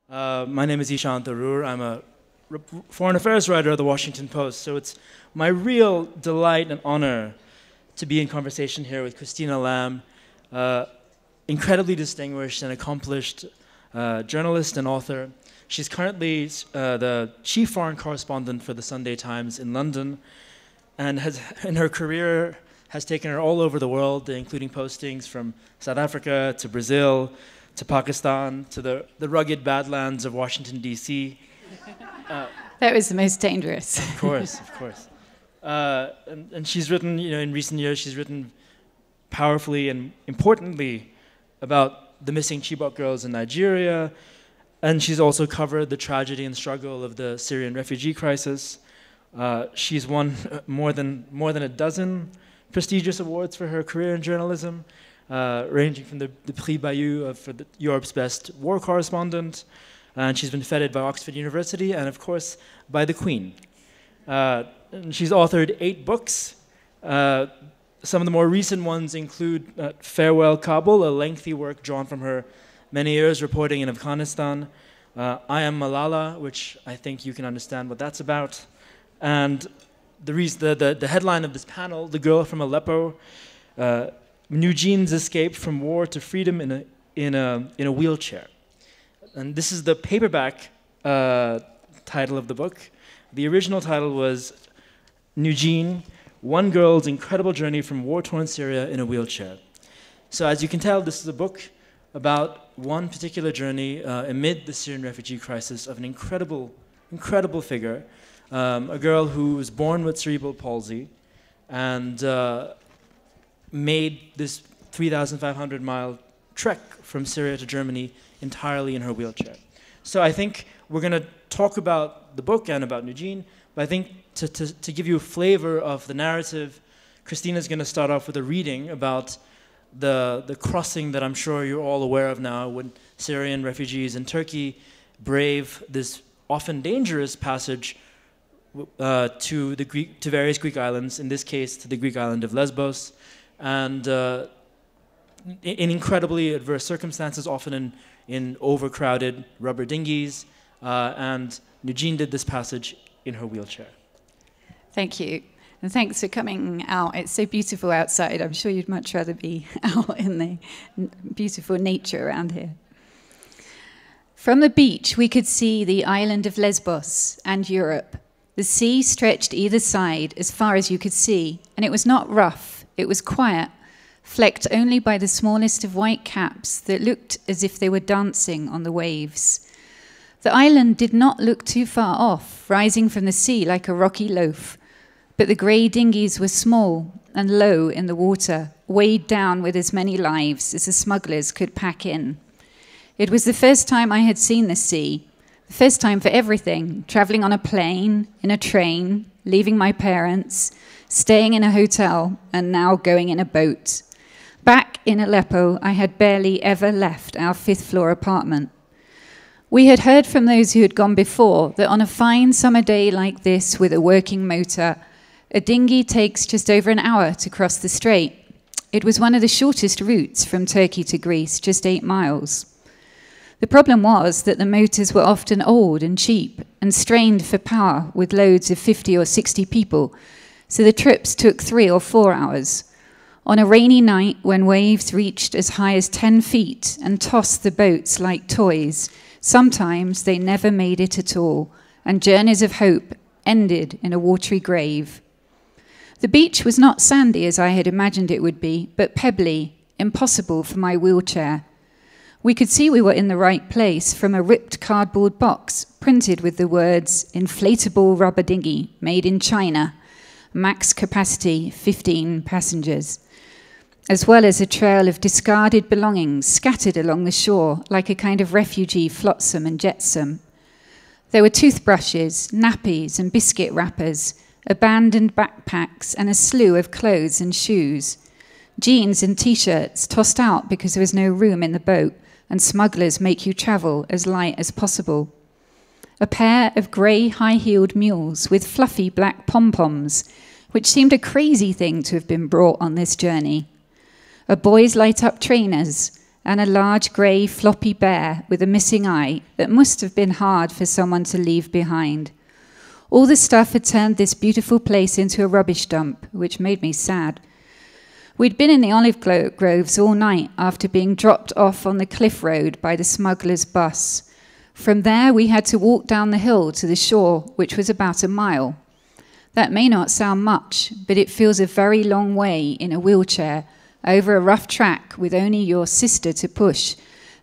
My name is Ishaan Tharoor. I'm a foreign affairs writer at the Washington Post. So it's my real delight and honor to be in conversation here with Christina Lamb, incredibly distinguished and accomplished journalist and author. She's currently the chief foreign correspondent for the Sunday Times in London, and in her career has taken her all over the world, including postings from South Africa to Brazil to Pakistan to the rugged badlands of Washington, D.C. That was the most dangerous. Of course, of course. And she's written, in recent years, she's written powerfully and importantly about the missing Chibok girls in Nigeria, and she's also covered the tragedy and struggle of the Syrian refugee crisis. She's won more than a dozen prestigious awards for her career in journalism, ranging from the Prix Bayeux for Europe's Best War Correspondent, and she's been feted by Oxford University and, of course, by the Queen. And she's authored 8 books. Some of the more recent ones include Farewell Kabul, a lengthy work drawn from her many years reporting in Afghanistan, I Am Malala, which I think you can understand what that's about, and the headline of this panel, The Girl from Aleppo, Nujean's escape from war to freedom in a wheelchair. And this is the paperback title of the book. The original title was Nujean, One Girl's Incredible Journey from War-Torn Syria in a Wheelchair. So as you can tell, this is a book about one particular journey amid the Syrian refugee crisis of an incredible figure, a girl who was born with cerebral palsy and made this 3,500-mile trek from Syria to Germany entirely in her wheelchair. So I think we're going to talk about the book and about Nujean, but I think to give you a flavor of the narrative, Christina's going to start off with a reading about the crossing that I'm sure you're all aware of now when Syrian refugees in Turkey brave this often dangerous passage to various Greek islands, in this case to the Greek island of Lesbos, and in incredibly adverse circumstances, often in overcrowded rubber dinghies, and Nujean did this passage in her wheelchair. Thank you. And thanks for coming out. It's so beautiful outside. I'm sure you'd much rather be out in the beautiful nature around here. From the beach, we could see the island of Lesbos and Europe. The sea stretched either side as far as you could see, and it was not rough. It was quiet, flecked only by the smallest of white caps that looked as if they were dancing on the waves. The island did not look too far off, rising from the sea like a rocky loaf, but the grey dinghies were small and low in the water, weighed down with as many lives as the smugglers could pack in. It was the first time I had seen the sea, the first time for everything, travelling on a plane, in a train, leaving my parents, staying in a hotel, and now going in a boat. Back in Aleppo, I had barely ever left our 5th-floor apartment. We had heard from those who had gone before that on a fine summer day like this with a working motor, a dinghy takes just over an hour to cross the strait. It was one of the shortest routes from Turkey to Greece, just 8 miles. The problem was that the motors were often old and cheap and strained for power with loads of 50 or 60 people, so the trips took 3 or 4 hours. On a rainy night, when waves reached as high as 10 feet and tossed the boats like toys, sometimes they never made it at all, and journeys of hope ended in a watery grave. The beach was not sandy as I had imagined it would be, but pebbly, impossible for my wheelchair. We could see we were in the right place from a ripped cardboard box printed with the words, "Inflatable rubber dinghy, made in China, max capacity 15 passengers," as well as a trail of discarded belongings scattered along the shore like a kind of refugee flotsam and jetsam. There were toothbrushes, nappies and biscuit wrappers, abandoned backpacks and a slew of clothes and shoes. Jeans and T-shirts tossed out because there was no room in the boat, and smugglers make you travel as light as possible. A pair of grey high-heeled mules with fluffy black pom-poms, which seemed a crazy thing to have been brought on this journey. A boy's light-up trainers, and a large grey floppy bear with a missing eye that must have been hard for someone to leave behind. All the stuff had turned this beautiful place into a rubbish dump, which made me sad. We'd been in the olive groves all night after being dropped off on the cliff road by the smugglers' bus. From there, we had to walk down the hill to the shore, which was about a mile. That may not sound much, but it feels a very long way in a wheelchair, over a rough track with only your sister to push,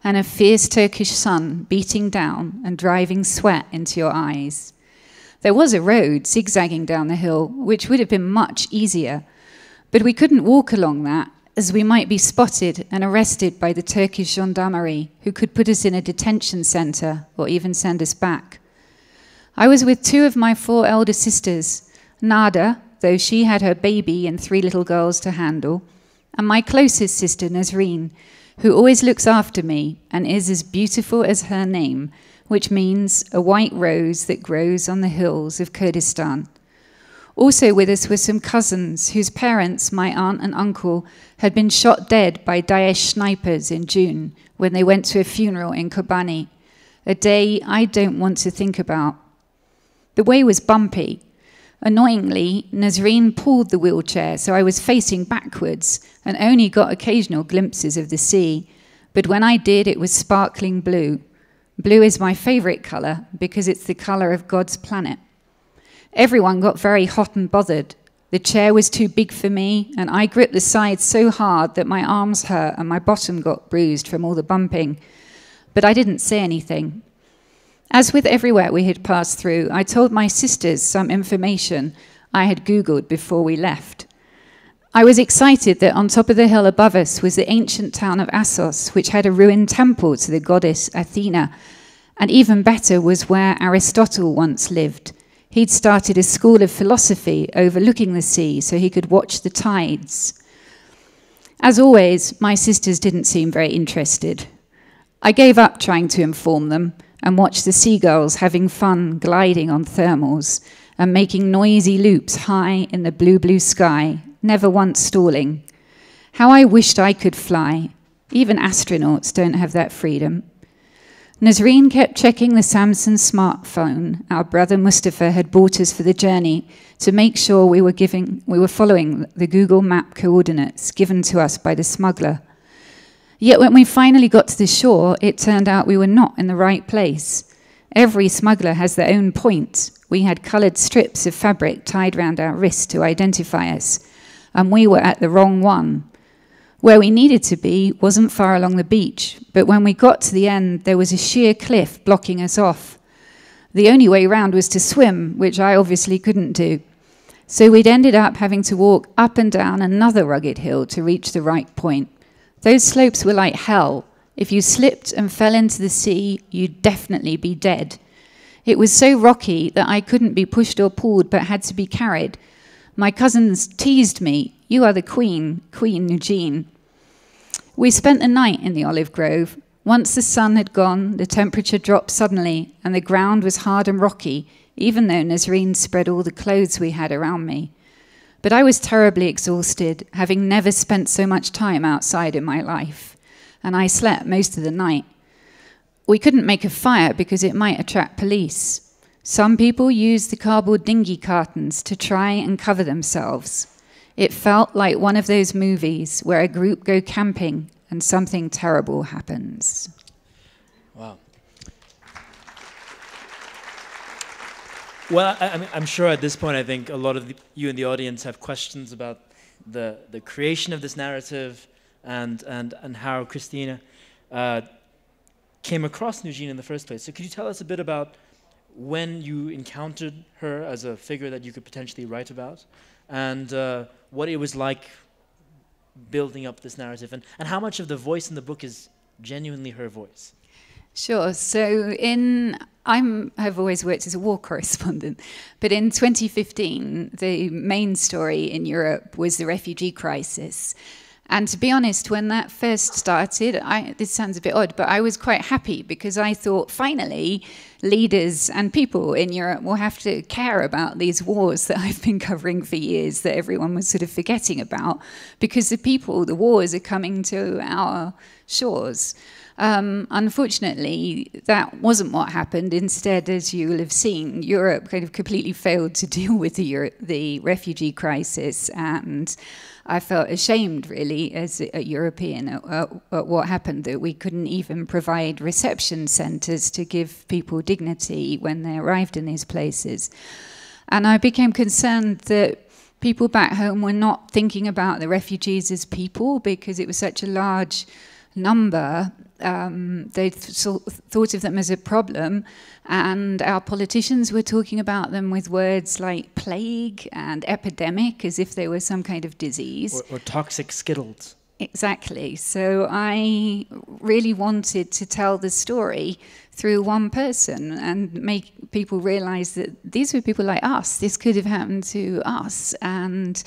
and a fierce Turkish sun beating down and driving sweat into your eyes. There was a road zigzagging down the hill, which would have been much easier, but we couldn't walk along that, as we might be spotted and arrested by the Turkish gendarmerie, who could put us in a detention centre or even send us back. I was with 2 of my 4 elder sisters, Nada, though she had her baby and 3 little girls to handle, and my closest sister, Nazreen, who always looks after me and is as beautiful as her name, which means a white rose that grows on the hills of Kurdistan. Also with us were some cousins whose parents, my aunt and uncle, had been shot dead by Daesh snipers in June when they went to a funeral in Kobani, a day I don't want to think about. The way was bumpy. Annoyingly, Nazreen pulled the wheelchair, so I was facing backwards and only got occasional glimpses of the sea, but when I did, it was sparkling blue. Blue is my favourite colour because it's the colour of God's planet. Everyone got very hot and bothered. The chair was too big for me, and I gripped the sides so hard that my arms hurt and my bottom got bruised from all the bumping. But I didn't say anything. As with everywhere we had passed through, I told my sisters some information I had Googled before we left. I was excited that on top of the hill above us was the ancient town of Assos, which had a ruined temple to the goddess Athena, and even better was where Aristotle once lived. He'd started a school of philosophy overlooking the sea so he could watch the tides. As always, my sisters didn't seem very interested. I gave up trying to inform them and watched the seagulls having fun gliding on thermals and making noisy loops high in the blue, blue sky, never once stalling. How I wished I could fly. Even astronauts don't have that freedom. Nazreen kept checking the Samsung smartphone our brother Mustafa had bought us for the journey to make sure we were following the Google Map coordinates given to us by the smuggler. Yet when we finally got to the shore, it turned out we were not in the right place. Every smuggler has their own point. We had coloured strips of fabric tied round our wrists to identify us, and we were at the wrong one. Where we needed to be wasn't far along the beach, but when we got to the end, there was a sheer cliff blocking us off. The only way round was to swim, which I obviously couldn't do. So we'd ended up having to walk up and down another rugged hill to reach the right point. Those slopes were like hell. If you slipped and fell into the sea, you'd definitely be dead. It was so rocky that I couldn't be pushed or pulled, but had to be carried. My cousins teased me, "You are the queen, Queen Eugene." We spent the night in the olive grove. Once the sun had gone, the temperature dropped suddenly, and the ground was hard and rocky, even though Nazreen spread all the clothes we had around me. But I was terribly exhausted, having never spent so much time outside in my life, and I slept most of the night. We couldn't make a fire because it might attract police. Some people used the cardboard dinghy cartons to try and cover themselves. It felt like one of those movies where a group go camping and something terrible happens. Wow. Well, I'm sure at this point, I think a lot of you in the audience have questions about the creation of this narrative and how Christina came across Eugene in the first place. So could you tell us a bit about when you encountered her as a figure that you could potentially write about, and what it was like building up this narrative, and how much of the voice in the book is genuinely her voice? Sure. So I've always worked as a war correspondent, but in 2015, the main story in Europe was the refugee crisis. And to be honest, when that first started, this sounds a bit odd, but I was quite happy because I thought, finally, leaders and people in Europe will have to care about these wars that I've been covering for years that everyone was sort of forgetting about, because the wars are coming to our shores. Unfortunately, that wasn't what happened. Instead, as you will have seen, Europe kind of completely failed to deal with the refugee crisis, and I felt ashamed, really, as a European, at what happened, that we couldn't even provide reception centres to give people dignity when they arrived in these places. And I became concerned that people back home were not thinking about the refugees as people, because it was such a large number. They thought of them as a problem, and our politicians were talking about them with words like plague and epidemic, as if they were some kind of disease. Or toxic skittles. Exactly. So I really wanted to tell the story through one person and make people realize that these were people like us. This could have happened to us, and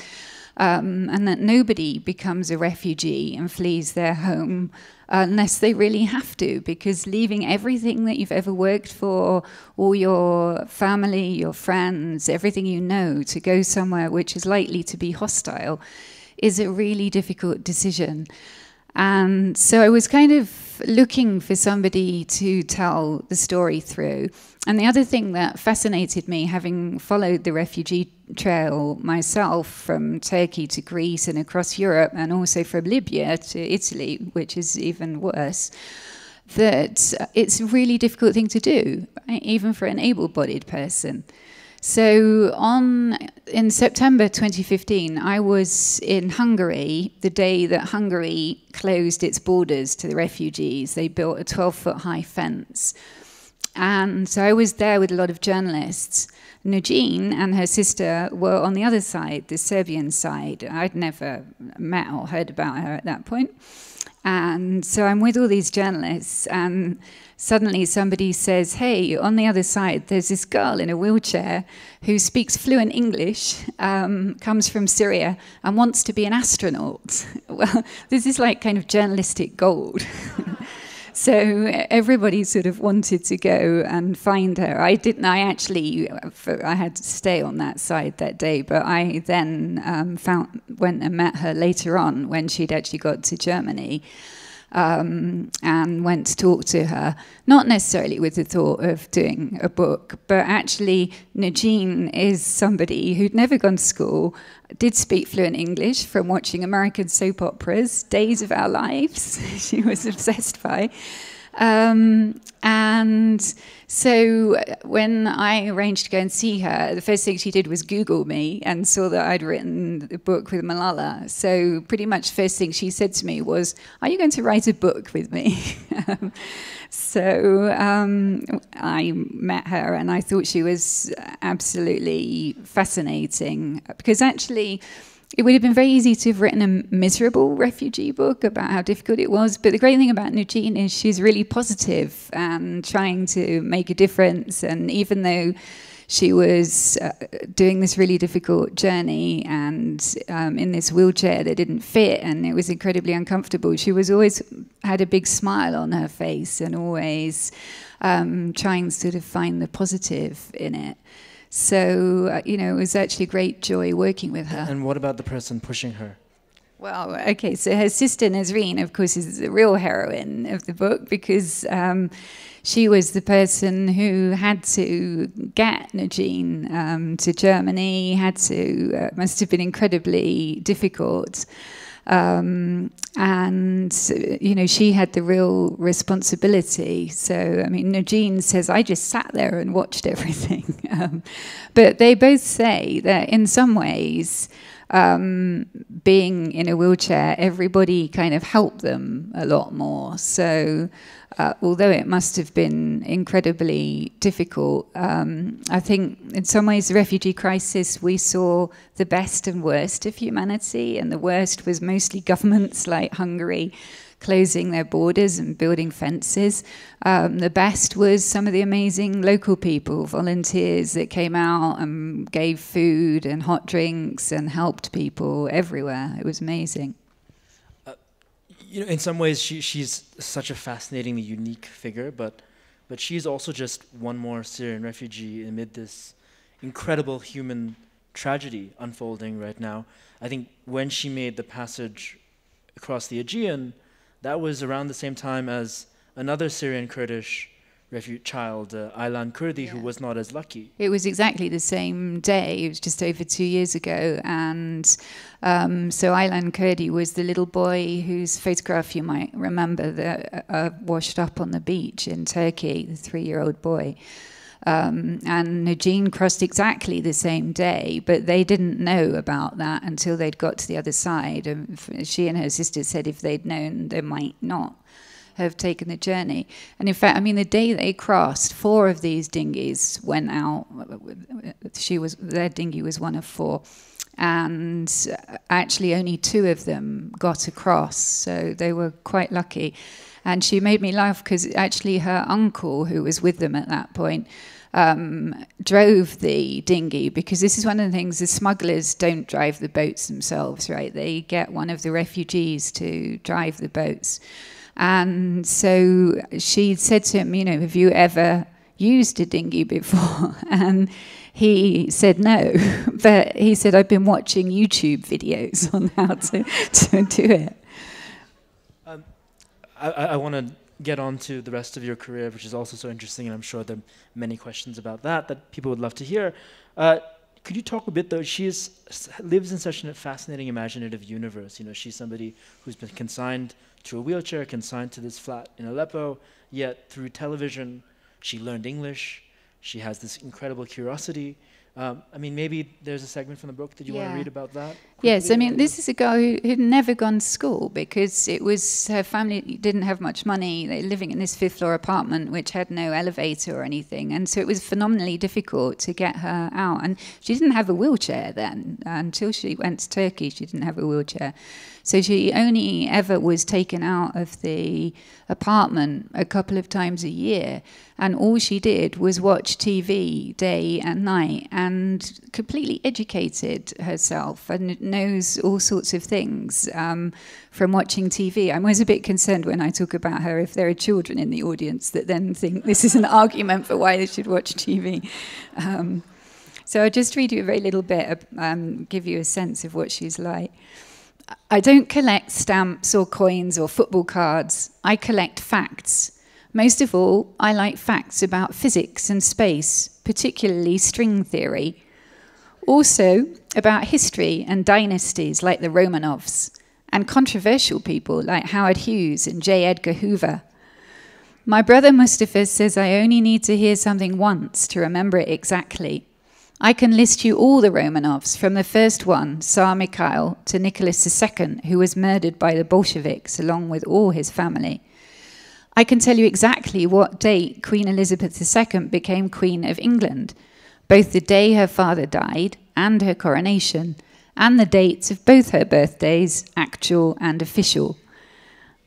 that nobody becomes a refugee and flees their home unless they really have to, because leaving everything that you've ever worked for, all your family, your friends, everything you know, to go somewhere which is likely to be hostile is a really difficult decision. And so I was kind of looking for somebody to tell the story through. And the other thing that fascinated me, having followed the refugee trail myself from Turkey to Greece and across Europe, and also from Libya to Italy, which is even worse, that it's a really difficult thing to do, even for an able-bodied person. So in September 2015, I was in Hungary the day that Hungary closed its borders to the refugees. They built a 12-foot-high fence. And so I was there with a lot of journalists. Nujeen and her sister were on the other side, the Serbian side. I'd never met or heard about her at that point. And so I'm with all these journalists, and suddenly somebody says, hey, on the other side, there's this girl in a wheelchair who speaks fluent English, comes from Syria, and wants to be an astronaut. Well, this is like kind of journalistic gold. So everybody sort of wanted to go and find her. I had to stay on that side that day, but I then went and met her later on when she'd actually got to Germany, and went to talk to her, not necessarily with the thought of doing a book, but actually Nujeen is somebody who'd never gone to school, did speak fluent English from watching American soap operas, Days of Our Lives, she was obsessed by. And so when I arranged to go and see her, the first thing she did was Google me and saw that I'd written a book with Malala. So pretty much first thing she said to me was, are you going to write a book with me? So I met her, and I thought she was absolutely fascinating, because actually it would have been very easy to have written a miserable refugee book about how difficult it was. But the great thing about Nujeen is she's really positive and trying to make a difference. And even though she was doing this really difficult journey and in this wheelchair that didn't fit and it was incredibly uncomfortable, she was always had a big smile on her face and always trying to sort of find the positive in it. So, it was actually a great joy working with her. And what about the person pushing her? Well, okay, so her sister Nazreen, of course, is the real heroine of the book, because she was the person who had to get Nujeen to Germany, must have been incredibly difficult. And, she had the real responsibility. So, Nujeen says, I just sat there and watched everything. But they both say that in some ways, being in a wheelchair, everybody kind of helped them a lot more. So although it must have been incredibly difficult, I think in some ways the refugee crisis, we saw the best and worst of humanity, and the worst was mostly governments like Hungary closing their borders and building fences. The best was some of the amazing local people, volunteers that came out and gave food and hot drinks and helped people everywhere. It was amazing. in some ways, she's such a fascinatingly unique figure, but she's also just one more Syrian refugee amid this incredible human tragedy unfolding right now. I think when she made the passage across the Aegean, that was around the same time as another Syrian Kurdish child, Aylan Kurdi, who was not as lucky. It was exactly the same day. It was just over 2 years ago. And so Aylan Kurdi was the little boy whose photograph you might remember that washed up on the beach in Turkey, the 3-year-old boy. And Nujeen crossed exactly the same day, but they didn't know about that until they'd got to the other side. And she and her sister said if they'd known, they might not have taken the journey. And in fact, I mean, the day they crossed, 4 of these dinghies went out. Their dinghy was one of 4. And actually only 2 of them got across, so they were quite lucky. And she made me laugh because actually her uncle, who was with them at that point, drove the dinghy, because this is one of the things, the smugglers don't drive the boats themselves, right? They get one of the refugees to drive the boats. And so she said to him, have you ever used a dinghy before? And he said no, but he said, I've been watching YouTube videos on how to do it. I want to get on to the rest of your career, which is also so interesting, and I'm sure there are many questions about that people would love to hear. Could you talk a bit, though? She lives in such a fascinating, imaginative universe. She's somebody who's been consigned to a wheelchair, consigned to this flat in Aleppo, yet through television, she learned English. She has this incredible curiosity. Maybe there's a segment from the book that you want to read about that? Quickly? Yes, this is a girl who'd never gone to school because it was her family didn't have much money. They were living in this 5th-floor apartment which had no elevator or anything, and so it was phenomenally difficult to get her out. And she didn't have a wheelchair then. Until she went to Turkey, she didn't have a wheelchair. So she only ever was taken out of the apartment a couple of times a year, and all she did was watch TV day and night, and completely educated herself and knows all sorts of things from watching TV. I'm always a bit concerned when I talk about her if there are children in the audience that then think this is an argument for why they should watch TV. So I'll just read you a very little bit, give you a sense of what she's like. I don't collect stamps or coins or football cards. I collect facts. Most of all, I like facts about physics and space, particularly string theory. Also, about history and dynasties like the Romanovs, and controversial people like Howard Hughes and J. Edgar Hoover. My brother Mustafa says I only need to hear something once to remember it exactly. I can list you all the Romanovs, from the first one, Tsar Mikhail, to Nicholas II, who was murdered by the Bolsheviks along with all his family. I can tell you exactly what date Queen Elizabeth II became Queen of England, both the day her father died and her coronation, and the dates of both her birthdays, actual and official.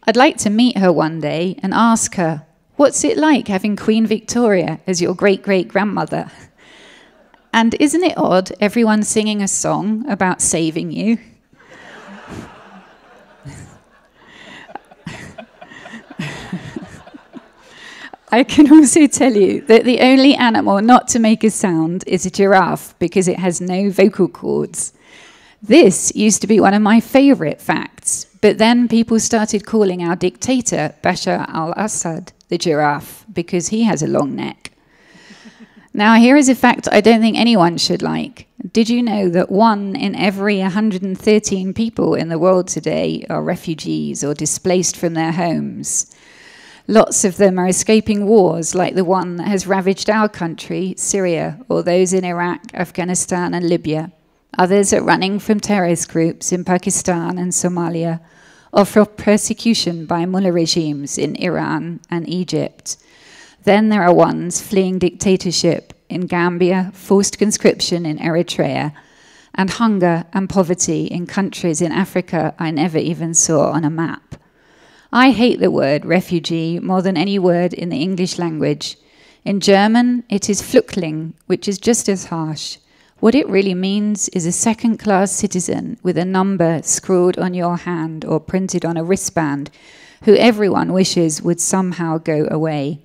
I'd like to meet her one day and ask her, what's it like having Queen Victoria as your great-great-grandmother? And isn't it odd, everyone singing a song about saving you? I can also tell you that the only animal not to make a sound is a giraffe because it has no vocal cords. This used to be one of my favorite facts, but then people started calling our dictator, Bashar al-Assad, the giraffe because he has a long neck. Now, here is a fact I don't think anyone should like. Did you know that 1 in every 113 people in the world today are refugees or displaced from their homes? Lots of them are escaping wars like the one that has ravaged our country, Syria, or those in Iraq, Afghanistan and Libya. Others are running from terrorist groups in Pakistan and Somalia, or from persecution by mullah regimes in Iran and Egypt. Then there are ones fleeing dictatorship in Gambia, forced conscription in Eritrea, and hunger and poverty in countries in Africa I never even saw on a map. I hate the word refugee more than any word in the English language. In German, it is Flüchtling, which is just as harsh, What it really means is a second-class citizen with a number scrawled on your hand or printed on a wristband, who everyone wishes would somehow go away.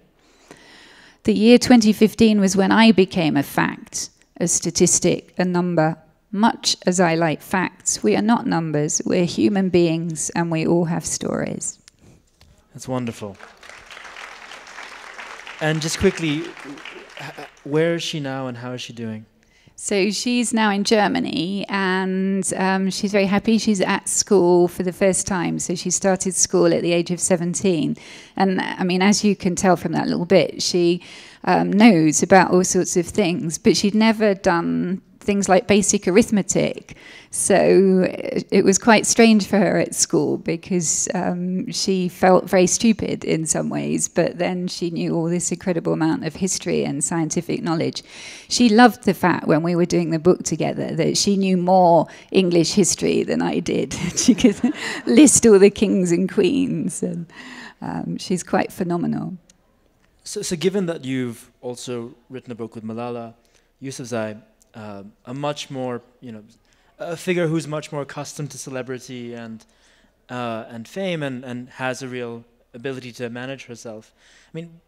The year 2015 was when I became a fact, a statistic, a number. Much as I like facts, we are not numbers, we're human beings, and we all have stories. That's wonderful. And just quickly, where is she now and how is she doing? So she's now in Germany, and she's very happy. She's at school for the first time. So she started school at the age of 17. And I mean, as you can tell from that little bit, she knows about all sorts of things, but she'd never done things like basic arithmetic. So it was quite strange for her at school because she felt very stupid in some ways, but then she knew all this incredible amount of history and scientific knowledge. She loved the fact when we were doing the book together that she knew more English history than I did. She could list all the kings and queens, and she's quite phenomenal. So given that you've also written a book with Malala Yousafzai, a much more, a figure who's much more accustomed to celebrity and fame and has a real ability to manage herself. I mean,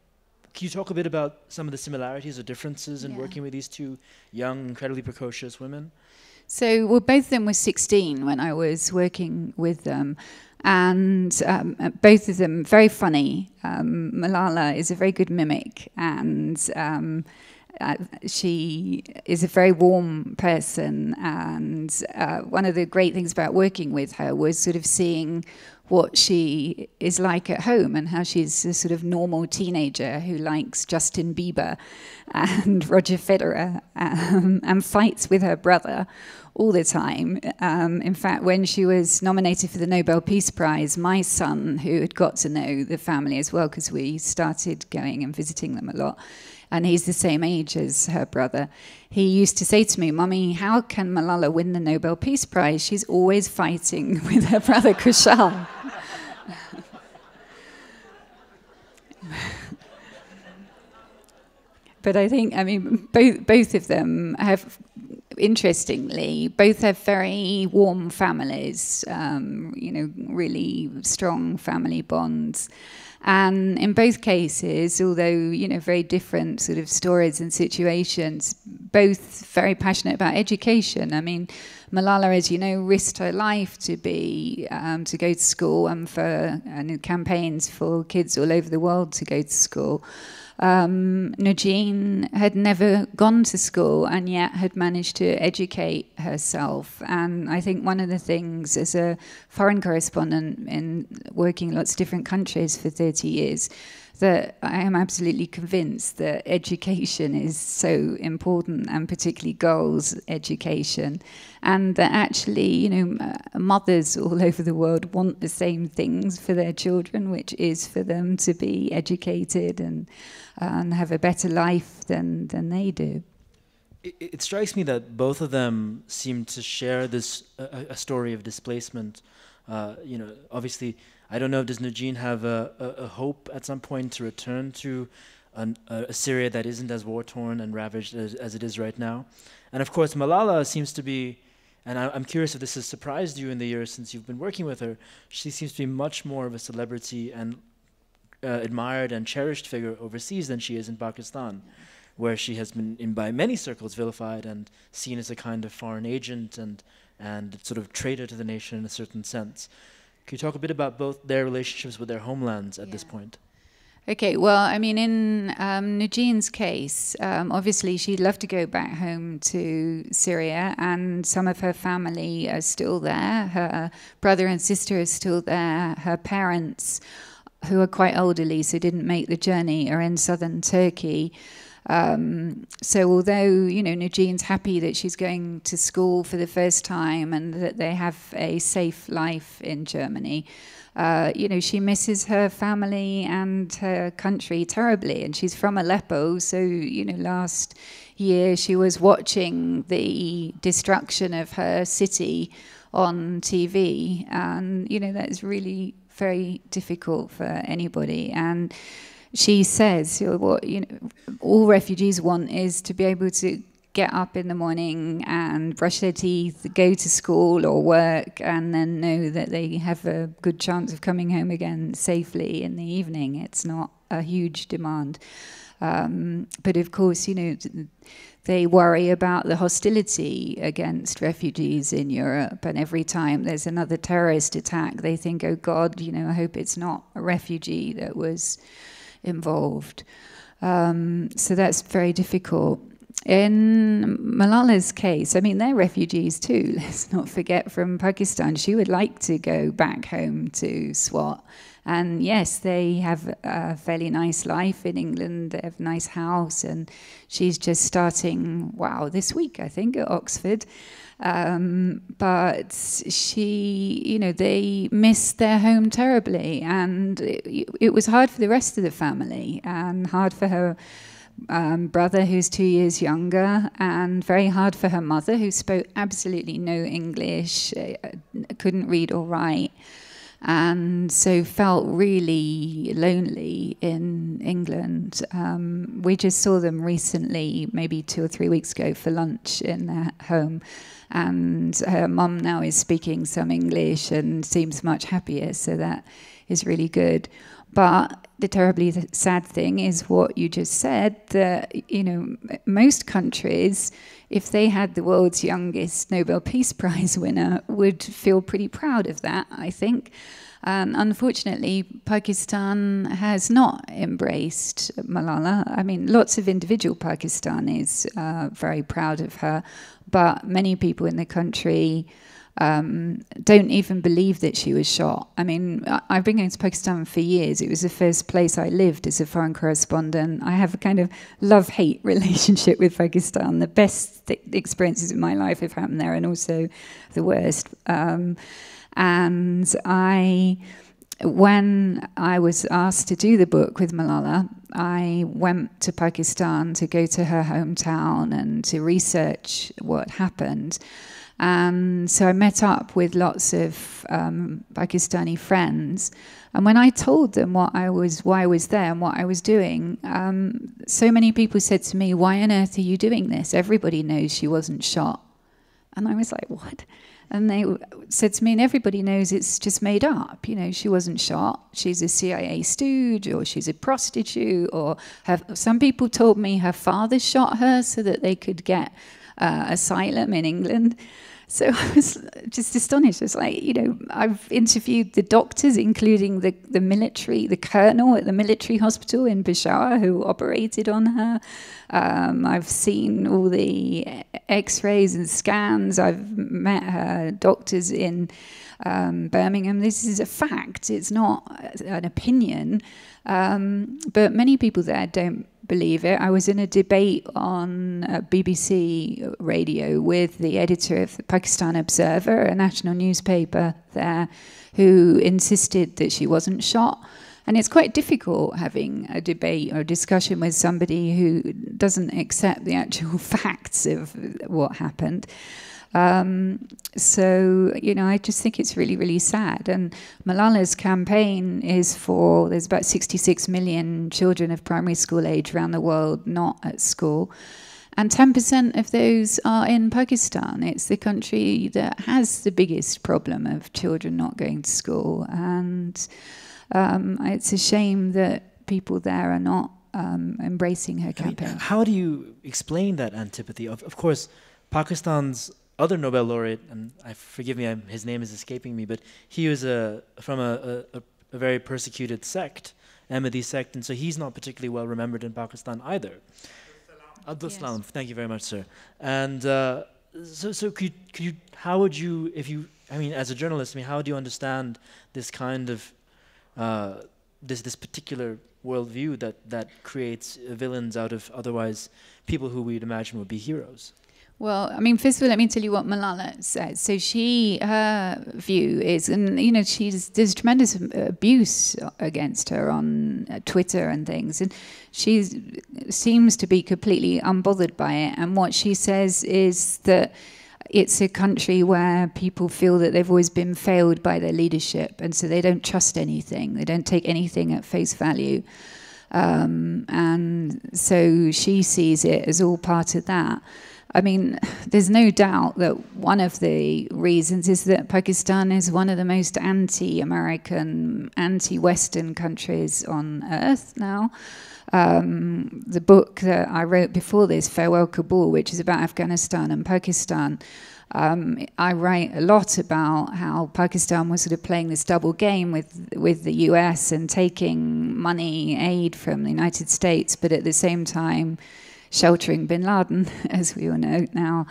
can you talk a bit about some of the similarities or differences in working with these two young, incredibly precocious women? So, well, both of them were 16 when I was working with them. And both of them very funny. Malala is a very good mimic, and she is a very warm person, and one of the great things about working with her was sort of seeing what she is like at home and how she's a sort of normal teenager who likes Justin Bieber and Roger Federer and fights with her brother all the time. In fact, when she was nominated for the Nobel Peace Prize, my son, who had got to know the family as well because we started going and visiting them a lot, and he's the same age as her brother, he used to say to me, "Mummy, how can Malala win the Nobel Peace Prize? She's always fighting with her brother Kushal." But I think, I mean, both of them have, interestingly, both have very warm families, really strong family bonds. And in both cases, although, very different sort of stories and situations, both very passionate about education. I mean, Malala, as you know, risked her life to go to school and for campaigns for kids all over the world to go to school. Nugeen had never gone to school and yet had managed to educate herself. And I think one of the things as a foreign correspondent in working in lots of different countries for 30 years, that I am absolutely convinced that education is so important, and particularly girls' education, and that actually, mothers all over the world want the same things for their children, which is for them to be educated and have a better life than they do. It strikes me that both of them seem to share this a story of displacement. Obviously, I don't know, does Nugeen have a hope at some point to return to a Syria that isn't as war-torn and ravaged as it is right now? And of course, Malala seems to be, and I'm curious if this has surprised you in the years since you've been working with her, she seems to be much more of a celebrity and admired and cherished figure overseas than she is in Pakistan, where she has been, by many circles, vilified and seen as a kind of foreign agent and sort of traitor to the nation in a certain sense. Can you talk a bit about both their relationships with their homelands at this point? Okay, well, I mean, in Nugeen's case, obviously she'd love to go back home to Syria, and some of her family are still there. Her brother and sister are still there. Her parents, who are quite elderly, so didn't make the journey, are in southern Turkey. So although, Nugeen's happy that she's going to school for the first time and that they have a safe life in Germany, she misses her family and her country terribly. And she's from Aleppo, so, last year she was watching the destruction of her city on TV. And, that is really very difficult for anybody. And she says, what all refugees want is to be able to get up in the morning and brush their teeth, go to school or work, and then know that they have a good chance of coming home again safely in the evening. It's not a huge demand. But of course, you know, they worry about the hostility against refugees in Europe, and every time there's another terrorist attack, they think, oh God, you know, I hope it's not a refugee that was involved. So that's very difficult. In Malala's case, I mean, they're refugees too. Let's not forget, from Pakistan. She would like to go back home to Swat. And yes, they have a fairly nice life in England. They have a nice house, and she's just starting, this week, I think, at Oxford. But she, you know, they miss their home terribly, and it was hard for the rest of the family, and hard for her brother, who's 2 years younger, and very hard for her mother, who spoke absolutely no English, couldn't read or write, and so felt really lonely in England. We just saw them recently, maybe 2 or 3 weeks ago, for lunch in their home, and her mum now is speaking some English and seems much happier, so that is really good. But the terribly sad thing is what you just said, that, you know, most countries, if they had the world's youngest Nobel Peace Prize winner, would feel pretty proud of that, I think. Unfortunately, Pakistan has not embraced Malala. I mean, lots of individual Pakistanis are very proud of her, but many people in the country don't even believe that she was shot. I mean, I've been going to Pakistan for years. It was the first place I lived as a foreign correspondent. I have a kind of love-hate relationship with Pakistan. The best experiences of my life have happened there, and also the worst. And when I was asked to do the book with Malala, I went to Pakistan to go to her hometown and to research what happened. And so I met up with lots of Pakistani friends. And when I told them why I was there and what I was doing, so many people said to me, why on earth are you doing this? Everybody knows she wasn't shot. And I was like, what? And they said to me, and everybody knows it's just made up. You know, she wasn't shot. She's a CIA stooge, or she's a prostitute, or some people told me her father shot her so that they could get asylum in England. So I was just astonished. I was like, you know, I've interviewed the doctors, including the military, the colonel at the military hospital in Peshawar who operated on her. I've seen all the x-rays and scans. I've met her doctors in Birmingham. This is a fact. It's not an opinion. But many people there don't believe it. I was in a debate on BBC radio with the editor of the Pakistan Observer, a national newspaper there, who insisted that she wasn't shot. And it's quite difficult having a debate or a discussion with somebody who doesn't accept the actual facts of what happened. So, you know, I just think it's really, really sad. And Malala's campaign is for, there's about 66 million children of primary school age around the world not at school. And 10% of those are in Pakistan. It's the country that has the biggest problem of children not going to school. And it's a shame that people there are not embracing her campaign. I mean, how do you explain that antipathy? Of course, Pakistan's other Nobel laureate, and forgive me, his name is escaping me, but he was from a very persecuted sect, Ahmadi sect, and so he's not particularly well remembered in Pakistan either. Abdul Salam, thank you very much, sir. And so could you, how would you, I mean, as a journalist, I mean, how do you understand this kind of, this particular worldview that creates villains out of otherwise people who we'd imagine would be heroes? Well, I mean, first of all, let me tell you what Malala says. So her view is, and you know, there's tremendous abuse against her on Twitter and things, and she seems to be completely unbothered by it. And what she says is that it's a country where people feel that they've always been failed by their leadership, and so they don't trust anything. They don't take anything at face value. And so she sees it as all part of that. I mean, there's no doubt that one of the reasons is that Pakistan is one of the most anti-American, anti-Western countries on earth now. The book that I wrote before this, Farewell Kabul, which is about Afghanistan and Pakistan, I write a lot about how Pakistan was sort of playing this double game with the US and taking money, aid from the United States, but at the same time sheltering bin Laden, as we all know now.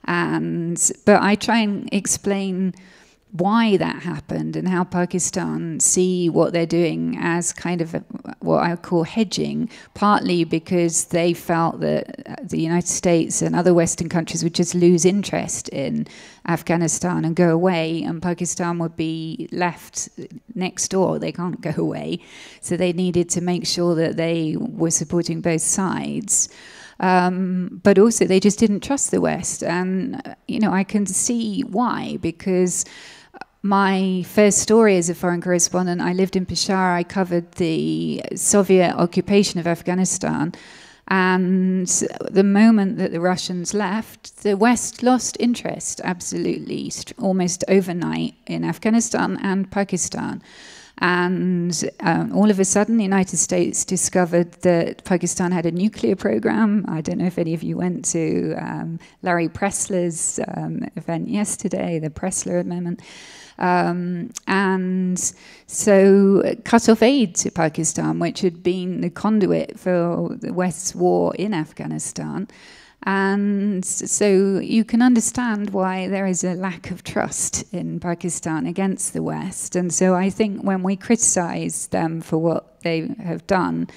But I try and explain why that happened and how Pakistan see what they're doing as kind of what I call hedging, partly because they felt that the United States and other Western countries would just lose interest in Afghanistan and go away, and Pakistan would be left next door. They can't go away. So they needed to make sure that they were supporting both sides. But also they just didn't trust the West. And, you know, I can see why, because my first story as a foreign correspondent, I lived in Peshawar. I covered the Soviet occupation of Afghanistan. And the moment that the Russians left, the West lost interest, absolutely, almost overnight, in Afghanistan and Pakistan. And all of a sudden, the United States discovered that Pakistan had a nuclear program. I don't know if any of you went to Larry Pressler's event yesterday, the Pressler Amendment. And so cut off aid to Pakistan, which had been the conduit for the West's war in Afghanistan. And so you can understand why there is a lack of trust in Pakistan against the West. And so I think when we criticize them for what they have done,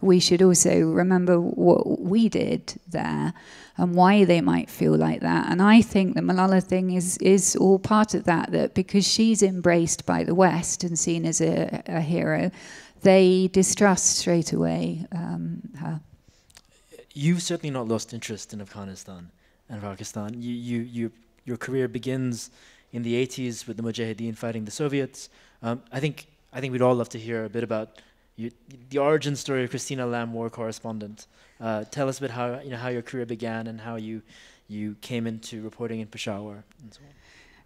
we should also remember what we did there and why they might feel like that. And I think the Malala thing is all part of that, that because she's embraced by the West and seen as a hero, they distrust straight away her. You've certainly not lost interest in Afghanistan and Pakistan. Your career begins in the 80s with the Mujahideen fighting the Soviets. I think we'd all love to hear a bit about the origin story of Christina Lamb, war correspondent. Tell us a bit how your career began and how you came into reporting in Peshawar and so on.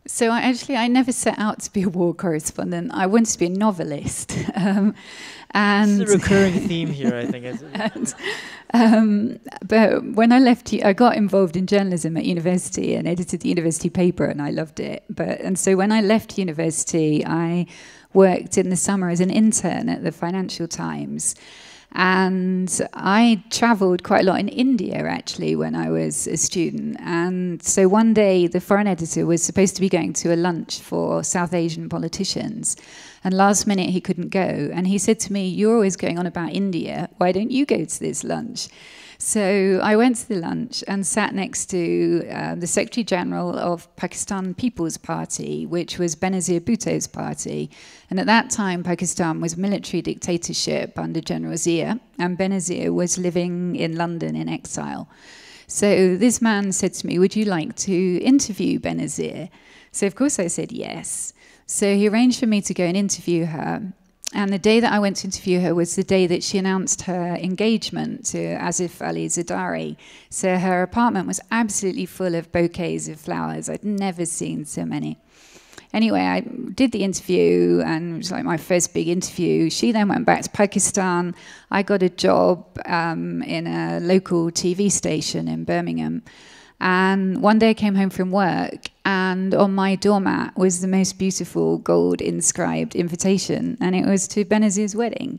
So I never set out to be a war correspondent. I wanted to be a novelist. And it's a recurring theme here, I think. But when I left, I got involved in journalism at university and edited the university paper, and I loved it. And so when I left university, I worked in the summer as an intern at the Financial Times. And I travelled quite a lot in India, actually, when I was a student. And so one day, the foreign editor was supposed to be going to a lunch for South Asian politicians. And last minute, he couldn't go. And he said to me, "You're always going on about India. Why don't you go to this lunch?" So I went to the lunch and sat next to the Secretary General of Pakistan People's Party, which was Benazir Bhutto's party. And at that time, Pakistan was military dictatorship under General Zia, and Benazir was living in London in exile. So this man said to me, "Would you like to interview Benazir?" So of course I said yes. So he arranged for me to go and interview her. And the day that I went to interview her was the day that she announced her engagement to Asif Ali Zardari. So her apartment was absolutely full of bouquets of flowers. I'd never seen so many. Anyway, I did the interview, and it was like my first big interview. She then went back to Pakistan. I got a job in a local TV station in Birmingham. And one day I came home from work, and on my doormat was the most beautiful gold inscribed invitation, and it was to Benazir's wedding.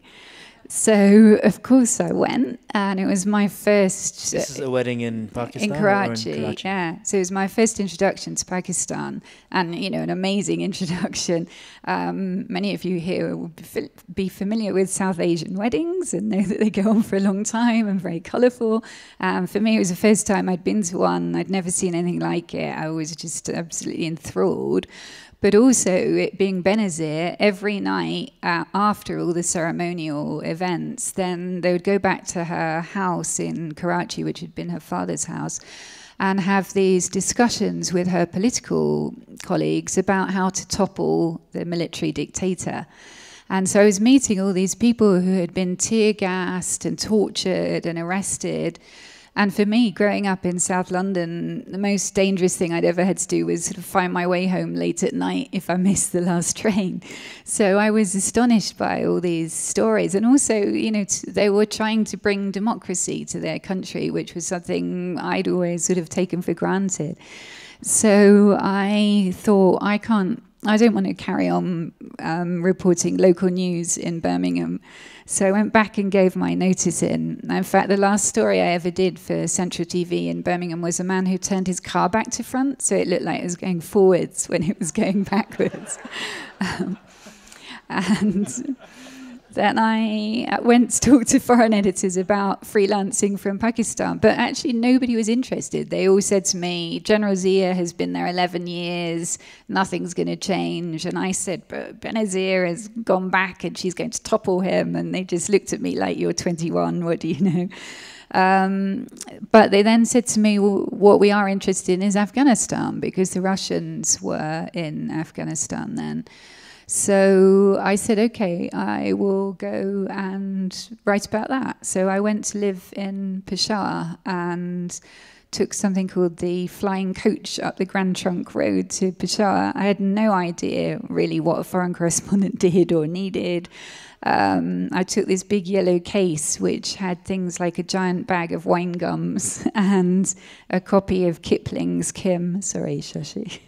So, of course, I went, and it was my first... This is a wedding in Pakistan? In Karachi, yeah. So it was my first introduction to Pakistan, and, you know, an amazing introduction. Many of you here will be familiar with South Asian weddings and know that they go on for a long time and very colourful. For me, it was the first time I'd been to one. I'd never seen anything like it. I was just absolutely enthralled. But also, it being Benazir, every night after all the ceremonial events, then they would go back to her house in Karachi, which had been her father's house, and have these discussions with her political colleagues about how to topple the military dictator. And so I was meeting all these people who had been tear-gassed and tortured and arrested. And for me, growing up in South London, the most dangerous thing I'd ever had to do was sort of find my way home late at night if I missed the last train. So I was astonished by all these stories. And also, you know, they were trying to bring democracy to their country, which was something I'd always sort of taken for granted. So I thought, I don't want to carry on reporting local news in Birmingham. So I went back and gave my notice in. In fact, the last story I ever did for Central TV in Birmingham was a man who turned his car back to front, so it looked like it was going forwards when it was going backwards. And then I went to talk to foreign editors about freelancing from Pakistan, but actually nobody was interested. They all said to me, General Zia has been there 11 years, nothing's going to change. And I said, but Benazir has gone back and she's going to topple him. And they just looked at me like, you're 21, what do you know? But they then said to me, well, what we are interested in is Afghanistan, because the Russians were in Afghanistan then. So I said, okay, I will go and write about that. So I went to live in Peshawar and took something called the flying coach up the Grand Trunk Road to Peshawar. I had no idea really what a foreign correspondent did or needed. I took this big yellow case which had things like a giant bag of wine gums and a copy of Kipling's Kim, sorry Shashi,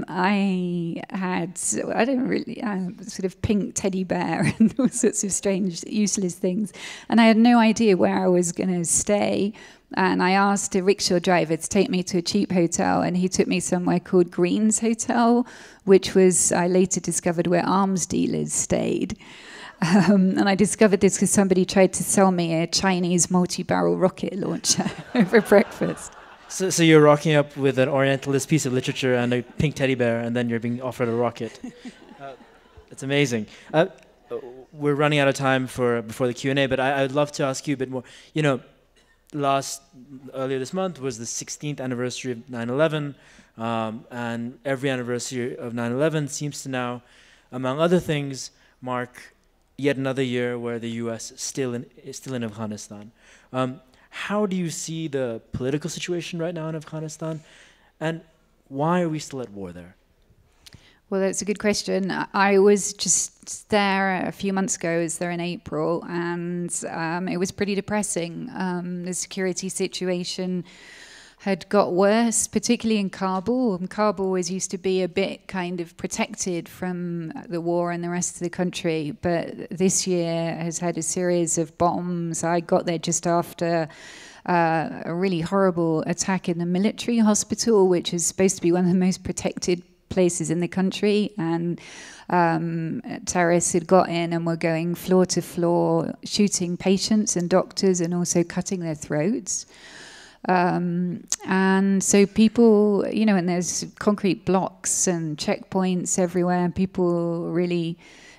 I had, I don't really, sort of pink teddy bear and all sorts of strange useless things, and I had no idea where I was going to stay. And I asked a rickshaw driver to take me to a cheap hotel, and he took me somewhere called Green's Hotel, which was, I later discovered, where arms dealers stayed. And I discovered this because somebody tried to sell me a Chinese multi-barrel rocket launcher over breakfast. So you're rocking up with an Orientalist piece of literature and a pink teddy bear, and then you're being offered a rocket. It's amazing. We're running out of time before the Q&A, but I'd love to ask you a bit more. You know, earlier this month was the 16th anniversary of 9/11, and every anniversary of 9/11 seems to now, among other things, mark yet another year where the U.S. is still in Afghanistan. How do you see the political situation right now in Afghanistan, and why are we still at war there? Well, that's a good question. I was just there a few months ago. I was there in April, and it was pretty depressing. The security situation had got worse, particularly in Kabul. And Kabul was used to be a bit kind of protected from the war and the rest of the country, but this year has had a series of bombs. I got there just after a really horrible attack in the military hospital, which is supposed to be one of the most protected places in the country, and terrorists had got in and were going floor to floor, shooting patients and doctors and also cutting their throats. And so people, you know, and there's concrete blocks and checkpoints everywhere, and people really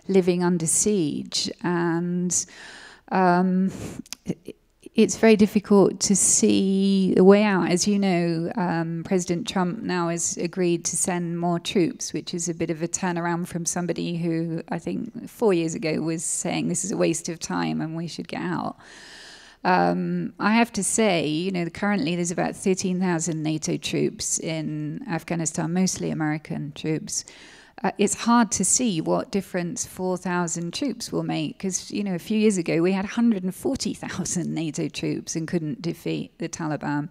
living under siege. And it's very difficult to see the way out. As you know, President Trump now has agreed to send more troops, which is a bit of a turnaround from somebody who I think 4 years ago was saying this is a waste of time and we should get out. I have to say, you know, currently there's about 13,000 NATO troops in Afghanistan, mostly American troops. It's hard to see what difference 4,000 troops will make, because, you know, a few years ago we had 140,000 NATO troops and couldn't defeat the Taliban.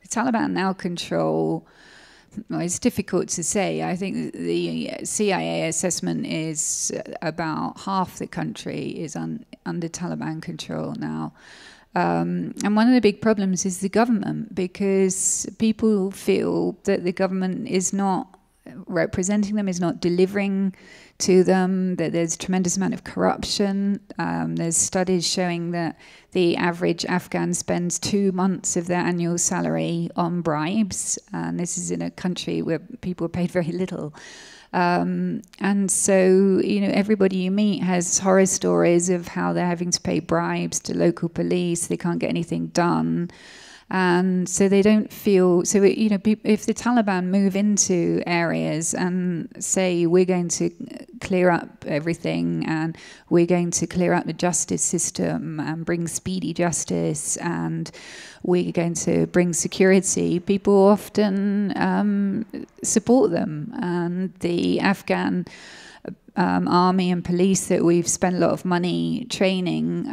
The Taliban now control, well, it's difficult to say. I think the CIA assessment is about half the country is under Taliban control now. And one of the big problems is the government, because people feel that the government is not representing them, is not delivering to them, that there's a tremendous amount of corruption. There's studies showing that the average Afghan spends 2 months of their annual salary on bribes, and this is in a country where people are paid very little. And so, you know, everybody you meet has horror stories of how they're having to pay bribes to local police, they can't get anything done. And so they don't feel, so you know, if the Taliban move into areas and say we're going to clear up everything and we're going to clear up the justice system and bring speedy justice and we're going to bring security, people often support them. And the Afghan army and police that we've spent a lot of money training,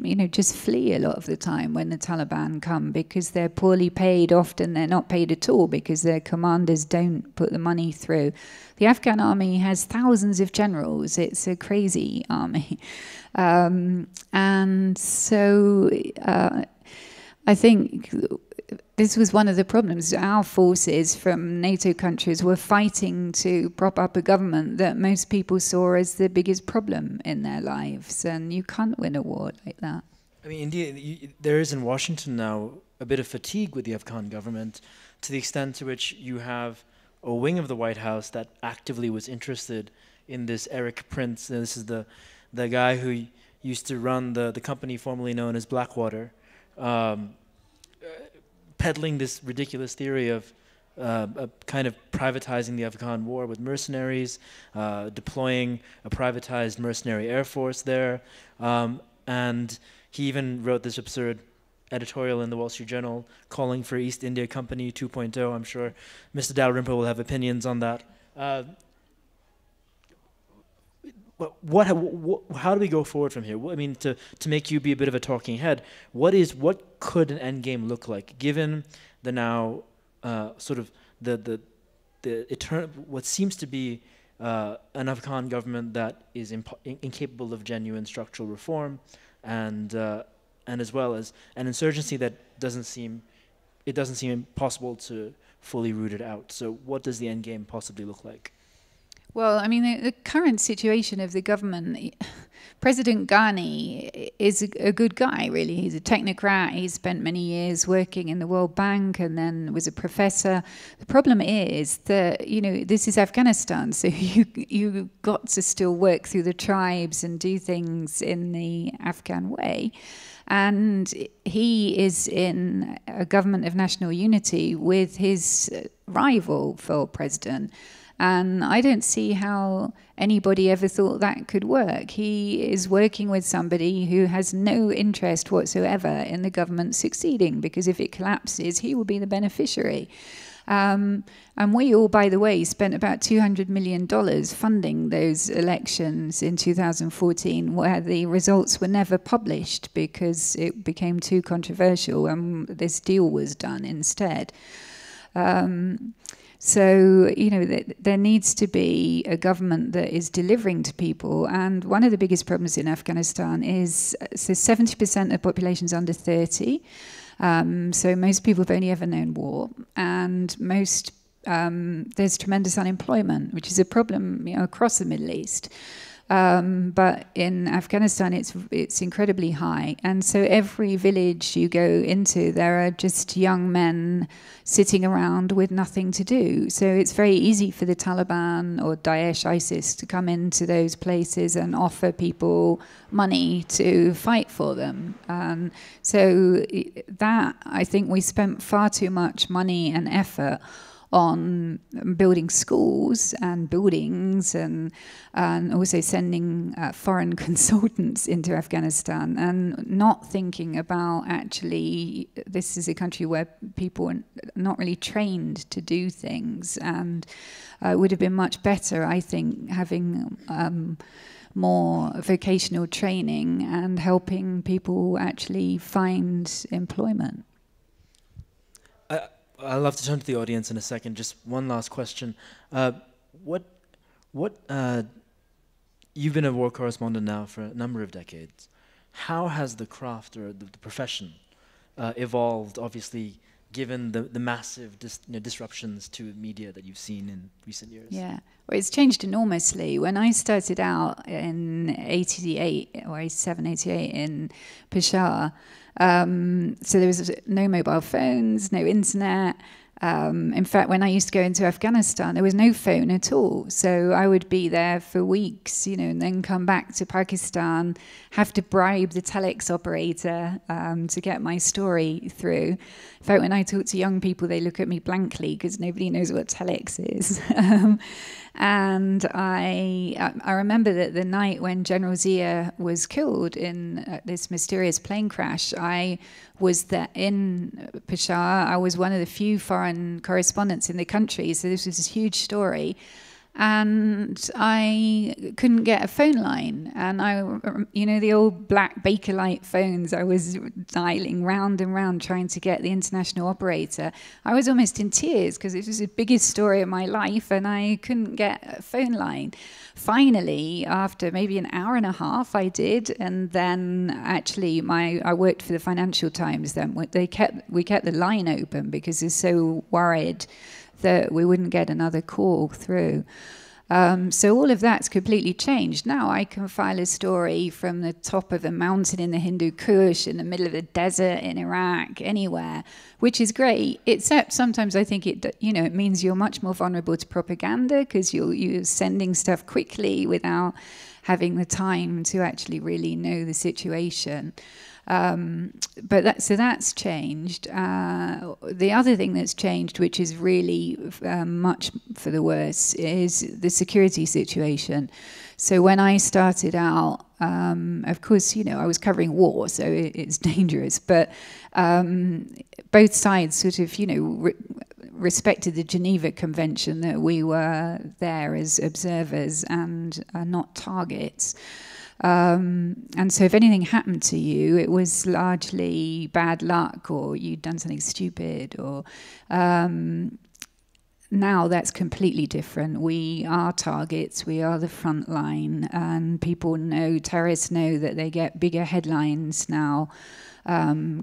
you know, just flee a lot of the time when the Taliban come because they're poorly paid. Often they're not paid at all because their commanders don't put the money through. The Afghan army has thousands of generals. It's a crazy army. And so I think this was one of the problems. Our forces from NATO countries were fighting to prop up a government that most people saw as the biggest problem in their lives, and you can't win a war like that. I mean, indeed, there is in Washington now a bit of fatigue with the Afghan government, to the extent to which you have a wing of the White House that actively was interested in this Eric Prince. And this is the guy who used to run the company formerly known as Blackwater, peddling this ridiculous theory of kind of privatizing the Afghan war with mercenaries, deploying a privatized mercenary air force there, and he even wrote this absurd editorial in the Wall Street Journal calling for East India Company 2.0. I'm sure Mr. Dalrymple will have opinions on that. How do we go forward from here? I mean, to make you be a bit of a talking head, what could an end game look like, given the now sort of the what seems to be an Afghan government that is incapable of genuine structural reform, and as well as an insurgency that doesn't seem possible to fully root it out. So, what does the end game possibly look like? Well, I mean, the current situation of the government, President Ghani is a good guy, really. He's a technocrat. He spent many years working in the World Bank and then was a professor. The problem is that, you know, this is Afghanistan, so you got to still work through the tribes and do things in the Afghan way. And he is in a government of national unity with his rival for president. And I don't see how anybody ever thought that could work. He is working with somebody who has no interest whatsoever in the government succeeding, because if it collapses, he will be the beneficiary. And we all, by the way, spent about $200 million funding those elections in 2014, where the results were never published because it became too controversial, and this deal was done instead. So, you know, there needs to be a government that is delivering to people. And one of the biggest problems in Afghanistan is, so 70% of the population is under 30. So most people have only ever known war. And there's tremendous unemployment, which is a problem, you know, across the Middle East. But in Afghanistan, it's incredibly high. And so every village you go into, there are just young men sitting around with nothing to do. So it's very easy for the Taliban or Daesh, ISIS, to come into those places and offer people money to fight for them. So that, I think we spent far too much money and effort on building schools and buildings and also sending foreign consultants into Afghanistan, and not thinking about actually this is a country where people are not really trained to do things, and it would have been much better, I think, having more vocational training and helping people actually find employment. I'd love to turn to the audience in a second. Just one last question. You've been a war correspondent now for a number of decades. How has the craft or the profession evolved, obviously, given the massive disruptions to media that you've seen in recent years? Yeah, well, it's changed enormously. When I started out in 88 or 87, 88 in Peshawar, so there was no mobile phones, no internet. In fact, when I used to go into Afghanistan, there was no phone at all. So I would be there for weeks, and then come back to Pakistan, have to bribe the telex operator to get my story through. In fact, when I talk to young people, they look at me blankly because nobody knows what telex is. And I remember that the night when General Zia was killed in this mysterious plane crash, I was there in Peshawar. I was one of the few foreign correspondents in the country, so this was a huge story. And I couldn't get a phone line. And the old black Bakelite phones, I was dialing round and round trying to get the international operator. I was almost in tears because it was the biggest story of my life and I couldn't get a phone line. Finally, after maybe an hour and a half, I did. And then actually I worked for the Financial Times then. We kept the line open because they're so worried that we wouldn't get another call through. So all of that's completely changed. Now I can file a story from the top of a mountain in the Hindu Kush, in the middle of the desert in Iraq, anywhere, which is great, except sometimes I think it means you're much more vulnerable to propaganda because you're sending stuff quickly without having the time to actually really know the situation. So that's changed. The other thing that's changed, which is really much for the worse, is the security situation. So when I started out, of course, I was covering war, so it's dangerous. But both sides sort of, respected the Geneva Convention that we were there as observers and not targets. And so if anything happened to you, it was largely bad luck or you'd done something stupid or now that's completely different. We are targets, we are the front line, and people know, terrorists know that they get bigger headlines now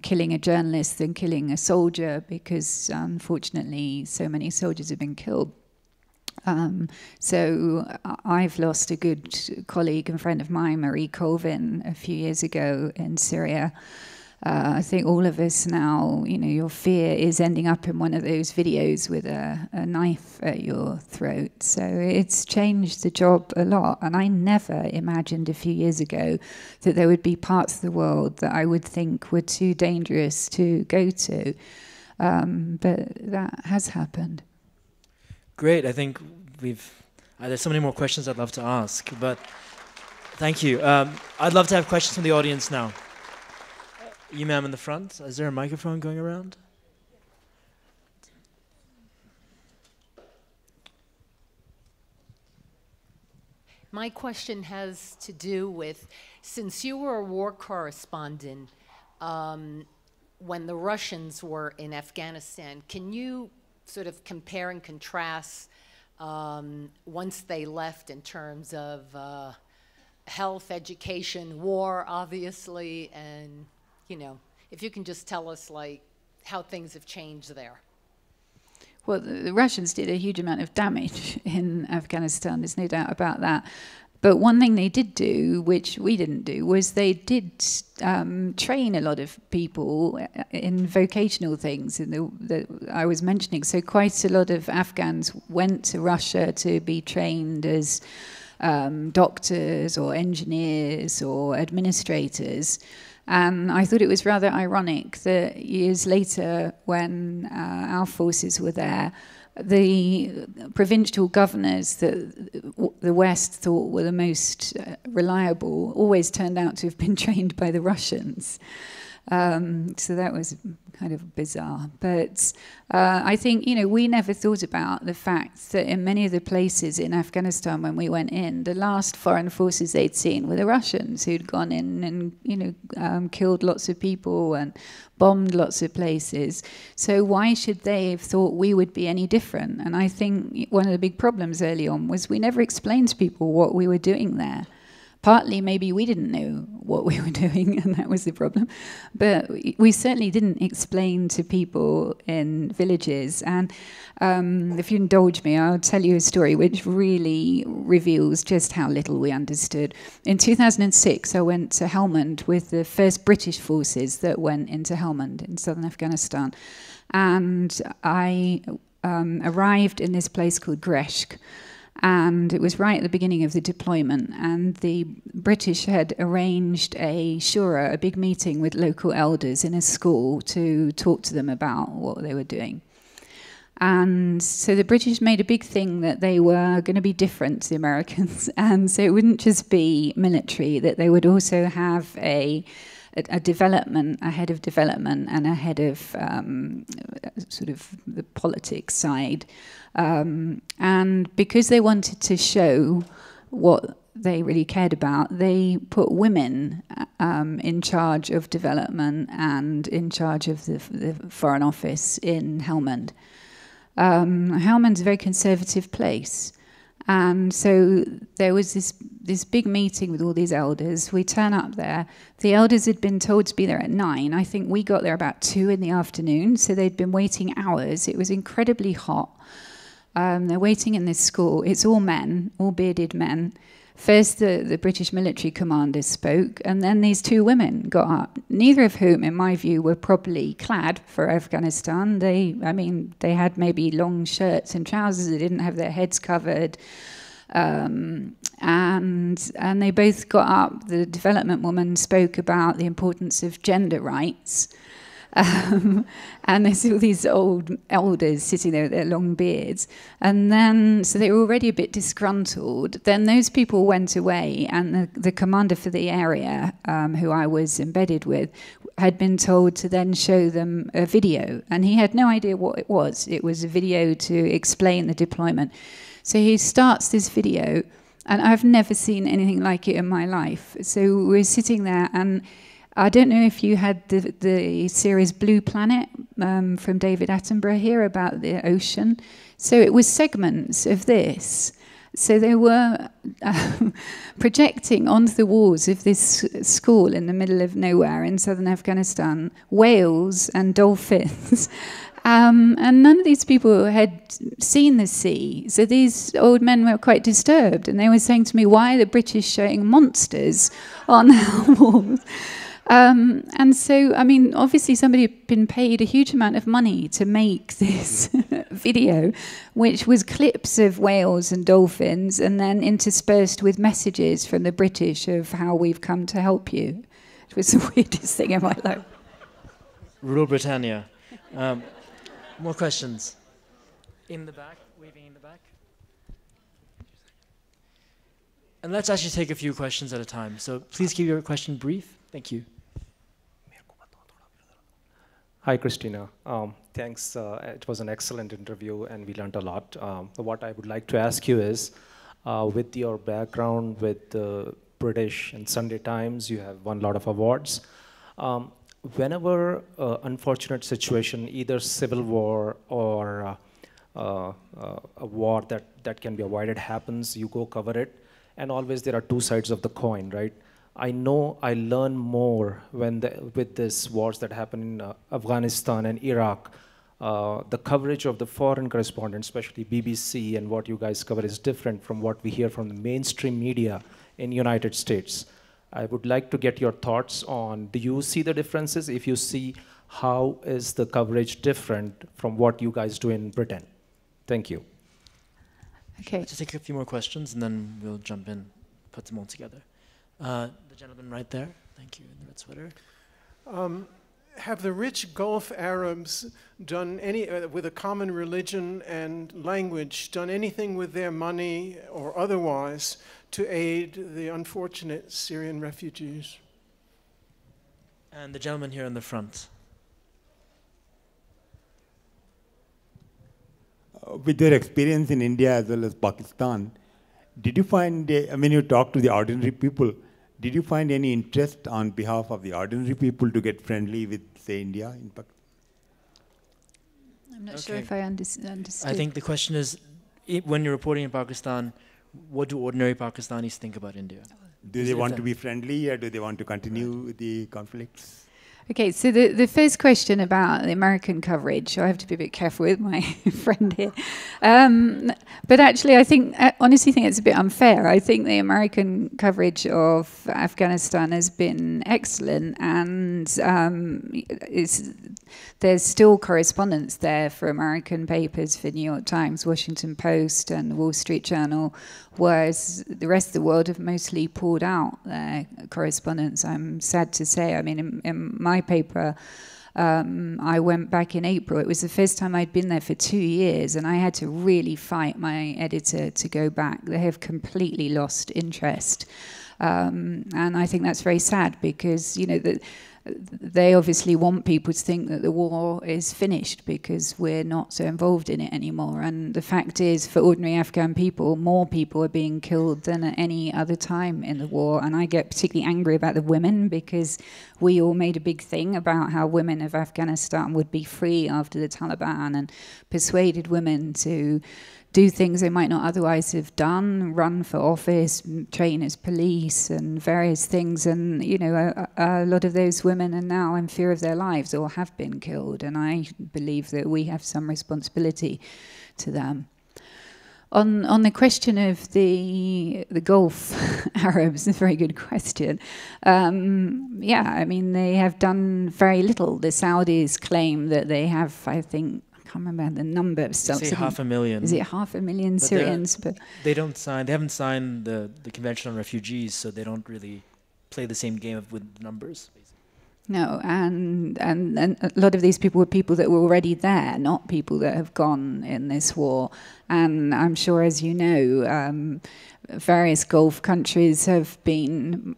killing a journalist than killing a soldier because unfortunately so many soldiers have been killed. So I've lost a good colleague and friend of mine, Marie Colvin, a few years ago in Syria. I think all of us now, your fear is ending up in one of those videos with a knife at your throat. So it's changed the job a lot. And I never imagined a few years ago that there would be parts of the world that I would think were too dangerous to go to. But that has happened. Great. I think there's so many more questions I'd love to ask, but thank you. I'd love to have questions from the audience now. You, ma'am, in the front. Is there a microphone going around? My question has to do with, since you were a war correspondent when the Russians were in Afghanistan, can you sort of compare and contrast once they left in terms of health, education, war, obviously, and, if you can just tell us, how things have changed there. Well, the Russians did a huge amount of damage in Afghanistan, there's no doubt about that. But one thing they did do, which we didn't do, was they did train a lot of people in vocational things that I was mentioning. So quite a lot of Afghans went to Russia to be trained as doctors or engineers or administrators. And I thought it was rather ironic that years later, when our forces were there, the provincial governors that the West thought were the most reliable always turned out to have been trained by the Russians. So that was kind of bizarre. But I think, we never thought about the fact that in many of the places in Afghanistan when we went in, the last foreign forces they'd seen were the Russians who'd gone in and, killed lots of people and bombed lots of places. So why should they have thought we would be any different? And I think one of the big problems early on was we never explained to people what we were doing there. Partly maybe we didn't know what we were doing, and that was the problem. But we certainly didn't explain to people in villages. And if you indulge me, I'll tell you a story which really reveals just how little we understood. In 2006, I went to Helmand with the first British forces that went into Helmand in southern Afghanistan. And I arrived in this place called Greshk. And it was right at the beginning of the deployment, and the British had arranged a shura, a big meeting with local elders in a school to talk to them about what they were doing. And so the British made a big thing that they were going to be different to the Americans, and so it wouldn't just be military, that they would also have a development, a head of development, and a head of sort of the politics side. And because they wanted to show what they really cared about, they put women in charge of development and in charge of the Foreign Office in Helmand. Helmand's a very conservative place. And so there was this big meeting with all these elders. We turn up there. The elders had been told to be there at 9. I think we got there about 2 in the afternoon, so they'd been waiting hours. It was incredibly hot. They're waiting in this school. It's all men, all bearded men. First, the British military commanders spoke, and then these 2 women got up, neither of whom, in my view, were properly clad for Afghanistan. They had maybe long shirts and trousers. They didn't have their heads covered. And they both got up. The development woman spoke about the importance of gender rights. And there's all these old elders sitting there with their long beards. And then, so they were already a bit disgruntled. Then those people went away, and the commander for the area, who I was embedded with, had been told to then show them a video. And he had no idea what it was. It was a video to explain the deployment. So he starts this video, and I've never seen anything like it in my life. So we're sitting there, and I don't know if you had the series Blue Planet from David Attenborough here about the ocean. So it was segments of this. So they were projecting onto the walls of this school in the middle of nowhere in southern Afghanistan whales and dolphins. And none of these people had seen the sea. So these old men were quite disturbed. And they were saying to me, why are the British showing monsters on our walls? And so, I mean, obviously somebody had been paid a huge amount of money to make this video, which was clips of whales and dolphins, and then interspersed with messages from the British of how we've come to help you. It was the weirdest thing in my life. Rule Britannia. More questions? In the back, waving in the back. And let's actually take a few questions at a time. So please keep your question brief. Thank you. Hi, Christina. Thanks. It was an excellent interview, and we learned a lot. What I would like to ask you is, with your background with the British and Sunday Times, you have won a lot of awards. Whenever unfortunate situation, either civil war or a war that can be avoided happens, you go cover it, and always there are 2 sides of the coin, right? I know I learn more with these wars that happen in Afghanistan and Iraq. The coverage of the foreign correspondents, especially BBC, and what you guys cover is different from what we hear from the mainstream media in United States. I would like to get your thoughts on, do you see the differences? If you see, how is the coverage different from what you guys do in Britain? Thank you. Okay. Let's just take a few more questions, and then we'll jump in, put them all together. The gentleman right there, thank you, in the red sweater. Have the rich Gulf Arabs done any, with a common religion and language, done anything with their money or otherwise to aid the unfortunate Syrian refugees? And the gentleman here in the front. With your experience in India as well as Pakistan, did you find, when you talk to the ordinary people, did you find any interest on behalf of the ordinary people to get friendly with, say, India in Pakistan? I'm not sure if I understood. I think the question is, when you're reporting in Pakistan, what do ordinary Pakistanis think about India? Do they want to be friendly, or do they want to continue the conflicts? Okay, so the first question about the American coverage, I have to be a bit careful with my friend here. But actually, I honestly think it's a bit unfair. I think the American coverage of Afghanistan has been excellent, and there's still correspondence there for American papers, for New York Times, Washington Post, and the Wall Street Journal, whereas the rest of the world have mostly pulled out their correspondence, I'm sad to say. I mean, in my paper, I went back in April. It was the first time I'd been there for 2 years, and I had to really fight my editor to go back. They have completely lost interest. And I think that's very sad, because, you know, they obviously want people to think that the war is finished because we're not so involved in it anymore. And the fact is, for ordinary Afghan people, more people are being killed than at any other time in the war. And I get particularly angry about the women, because we all made a big thing about how women of Afghanistan would be free after the Taliban, and persuaded women to do things they might not otherwise have done, run for office, train as police, and various things. And, you know, a lot of those women are now in fear of their lives or have been killed. And I believe that we have some responsibility to them. On the question of the Gulf Arabs, a very good question. Yeah, I mean, they have done very little. The Saudis claim that they have, I think, I can't remember the number. They say 500,000. Is it 500,000 Syrians? But they haven't signed the Convention on Refugees, so they don't really play the same game with numbers. No, and a lot of these people were people that were already there, not people that have gone in this war. And I'm sure, as you know, various Gulf countries have been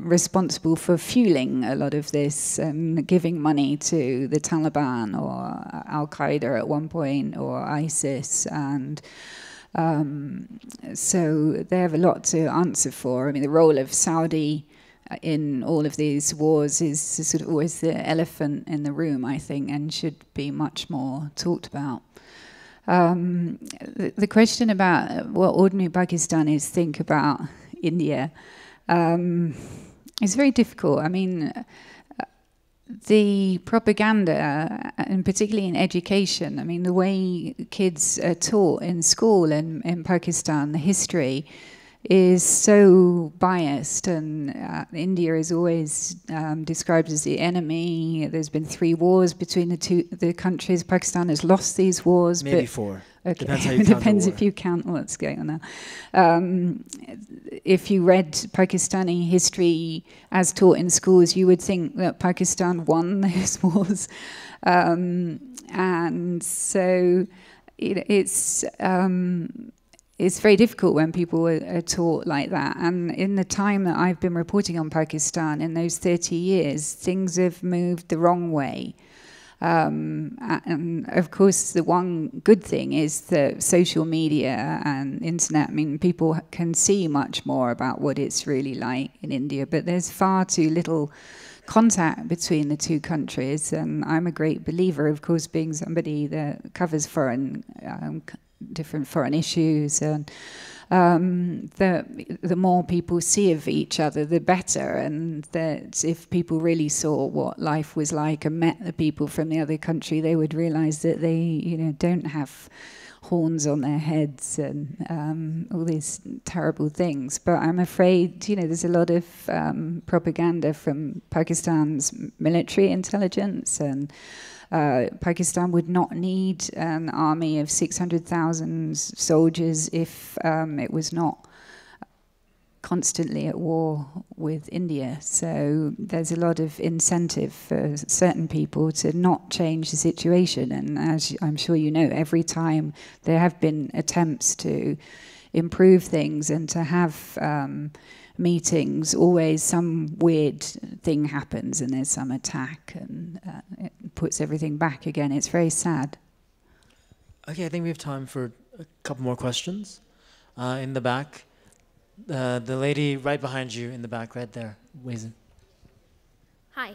responsible for fueling a lot of this, and giving money to the Taliban or Al-Qaeda at one point, or ISIS, and so they have a lot to answer for. I mean, the role of Saudi in all of these wars is sort of always the elephant in the room, I think, and should be much more talked about. The question about what ordinary Pakistanis think about India is very difficult. I mean, the propaganda, and particularly in education, I mean, the way kids are taught in school in Pakistan, the history is so biased, and India is always described as the enemy. There's been 3 wars between the countries. Pakistan has lost these wars. Maybe 4. Okay. Depends how you count Depends the war. if you count what's going on now. If you read Pakistani history as taught in schools, you would think that Pakistan won those wars. And so it's very difficult when people are taught like that. And in the time that I've been reporting on Pakistan, in those 30 years, things have moved the wrong way. And of course, the one good thing is that social media and internet, I mean, people can see much more about what it's really like in India, but there's far too little contact between the two countries. And I'm a great believer, of course, being somebody that covers different foreign issues, and the more people see of each other, the better. And that if people really saw what life was like and met the people from the other country, they would realize that they, you know, don't have horns on their heads and all these terrible things. But I'm afraid, you know, there's a lot of propaganda from Pakistan's military intelligence, and Pakistan would not need an army of 600,000 soldiers if it was not constantly at war with India. So there's a lot of incentive for certain people to not change the situation. And as I'm sure you know, every time there have been attempts to improve things and to have meetings, always some weird thing happens and there's some attack, and it puts everything back again. It's very sad. Okay, I think we have time for a couple more questions. In the back, the lady right behind you in the back, right there, Wazin. Hi.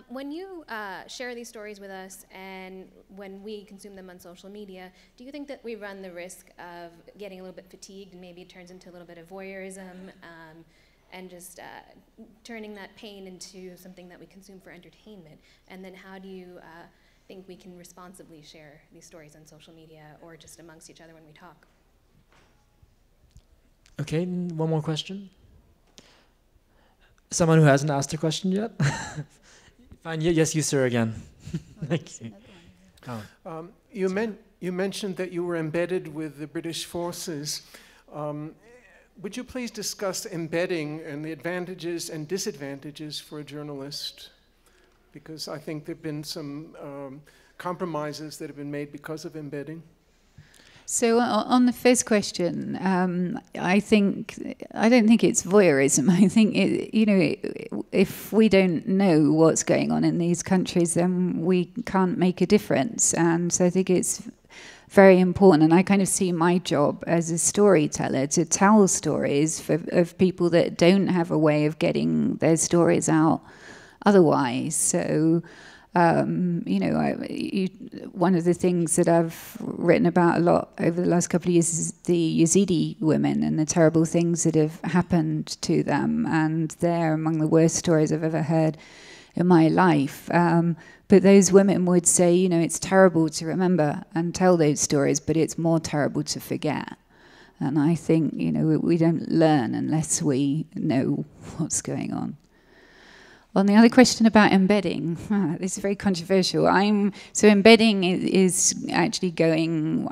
When you share these stories with us and when we consume them on social media, do you think that we run the risk of getting a little bit fatigued and maybe it turns into a little bit of voyeurism? and just turning that pain into something that we consume for entertainment? And then how do you think we can responsibly share these stories on social media or just amongst each other when we talk? Okay, one more question. Someone who hasn't asked a question yet? Fine, yes, you, sir, again. Thank you. Oh. You mentioned that you were embedded with the British forces. Would you please discuss embedding and the advantages and disadvantages for a journalist? Because I think there have been some compromises that have been made because of embedding. So on the first question, I don't think it's voyeurism. I think if we don't know what's going on in these countries, then we can't make a difference. And so I think it's very important. And I kind of see my job as a storyteller to tell stories of people that don't have a way of getting their stories out otherwise. So. One of the things that I've written about a lot over the last couple of years is the Yazidi women and the terrible things that have happened to them, and they're among the worst stories I've ever heard in my life. But those women would say, it's terrible to remember and tell those stories, but it's more terrible to forget. And I think, we don't learn unless we know what's going on. On the other question about embedding, this is very controversial. So embedding is actually going,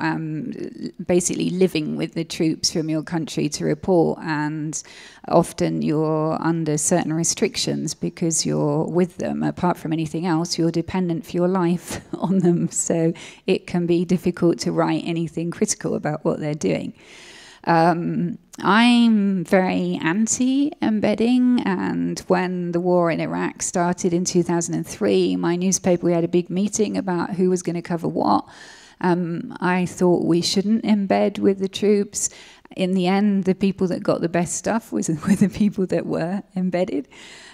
basically living with the troops from your country to report, and often you're under certain restrictions because you're with them. Apart from anything else, you're dependent for your life on them, so it can be difficult to write anything critical about what they're doing. I'm very anti-embedding, and when the war in Iraq started in 2003, my newspaper, we had a big meeting about who was going to cover what. I thought we shouldn't embed with the troops. In the end, the people that got the best stuff were the people that were embedded.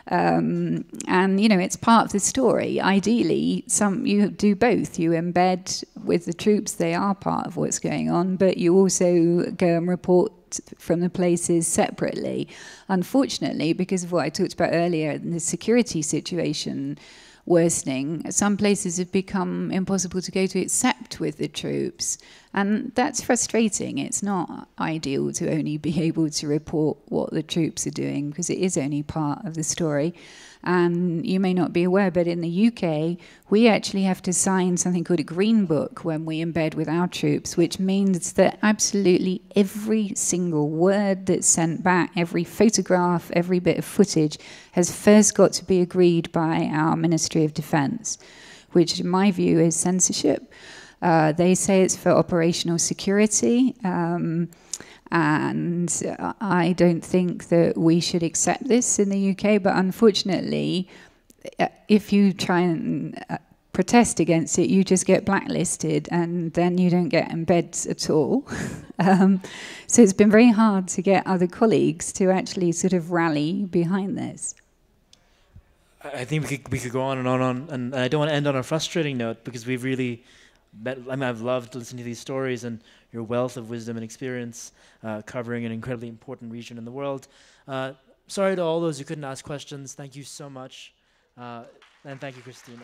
And, it's part of the story. Ideally, you do both. You embed with the troops, they are part of what's going on, but you also go and report from the places separately. Unfortunately, because of what I talked about earlier, the security situation worsening, some places have become impossible to go to except with the troops. And that's frustrating. It's not ideal to only be able to report what the troops are doing, because it is only part of the story. And you may not be aware, but in the UK, we actually have to sign something called a green book when we embed with our troops, which means that absolutely every single word that's sent back, every photograph, every bit of footage has first got to be agreed by our Ministry of Defence, which in my view is censorship. They say it's for operational security. And I don't think that we should accept this in the UK, but unfortunately, if you try and protest against it, you just get blacklisted, and then you don't get embeds at all. So it's been very hard to get other colleagues to actually sort of rally behind this. I think we could go on and on, and I don't want to end on a frustrating note, because we've really I've loved listening to these stories and your wealth of wisdom and experience covering an incredibly important region in the world. Sorry to all those who couldn't ask questions. Thank you so much. And thank you, Christina.